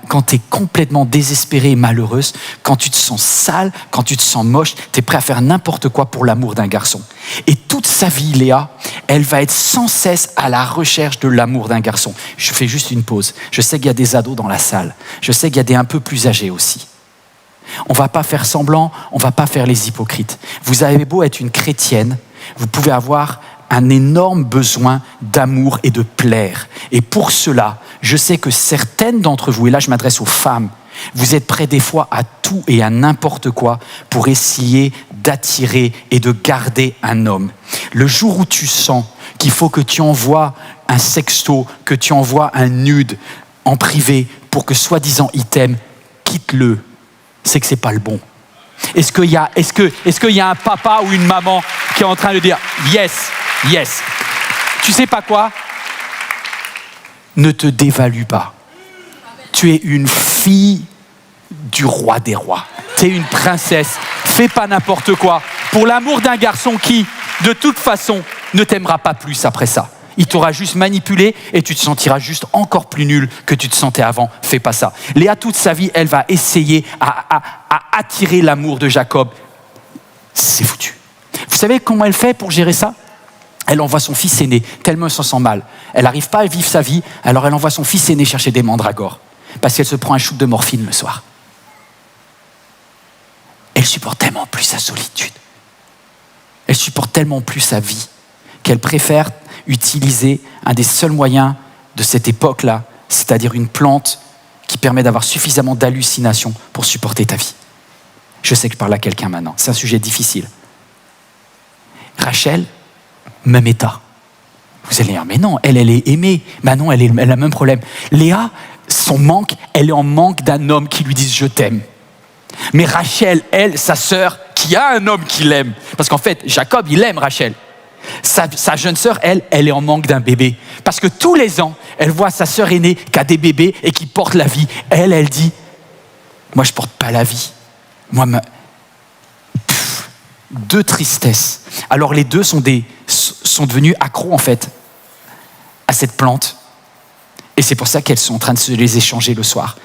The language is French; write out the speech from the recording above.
Quand tu es complètement désespérée et malheureuse, quand tu te sens sale, quand tu te sens moche, tu es prêt à faire n'importe quoi pour l'amour d'un garçon. Et toute sa vie, Léa, elle va être sans cesse à la recherche de l'amour d'un garçon. Je fais juste une pause. Je sais qu'il y a des ados dans la salle. Je sais qu'il y a des un peu plus âgés aussi. On ne va pas faire semblant, on ne va pas faire les hypocrites. Vous avez beau être une chrétienne, vous pouvez avoir un énorme besoin d'amour et de plaire. Et pour cela, je sais que certaines d'entre vous, et là je m'adresse aux femmes, vous êtes prêts des fois à tout et à n'importe quoi pour essayer d'attirer et de garder un homme. Le jour où tu sens qu'il faut que tu envoies un sexto, que tu envoies un nude en privé pour que soi-disant il t'aime, quitte-le. C'est que c'est pas le bon. Est-ce qu'il y a un papa ou une maman qui est en train de dire « Yes, yes ». Tu sais pas quoi ? Ne te dévalue pas. Tu es une fille du roi des rois. Tu es une princesse. Fais pas n'importe quoi. Pour l'amour d'un garçon qui, de toute façon, ne t'aimera pas plus après ça. Il t'aura juste manipulé et tu te sentiras juste encore plus nul que tu te sentais avant. Fais pas ça. Léa, toute sa vie, elle va essayer à attirer l'amour de Jacob. C'est foutu. Vous savez comment elle fait pour gérer ça ? Elle envoie son fils aîné, tellement elle s'en sent mal. Elle n'arrive pas à vivre sa vie, alors elle envoie son fils aîné chercher des mandragores. Parce qu'elle se prend un shoot de morphine le soir. Elle supporte tellement plus sa solitude. Elle supporte tellement plus sa vie qu'elle préfère utiliser un des seuls moyens de cette époque-là, c'est-à-dire une plante qui permet d'avoir suffisamment d'hallucination pour supporter ta vie. Je sais que je parle à quelqu'un maintenant, c'est un sujet difficile. Rachel, même état. Vous allez dire, mais non, elle est aimée. Non, elle a le même problème. Léa, son manque, elle est en manque d'un homme qui lui dise « je t'aime ». Mais Rachel, elle, sa sœur, qui a un homme qui l'aime. Parce qu'en fait, Jacob, il aime Rachel. Sa jeune sœur, elle est en manque d'un bébé. Parce que tous les ans, elle voit sa sœur aînée qui a des bébés et qui porte la vie. Elle dit, moi je porte pas la vie. Deux tristesses. Alors les deux sont devenus accros en fait à cette plante. Et c'est pour ça qu'elles sont en train de se les échanger le soir.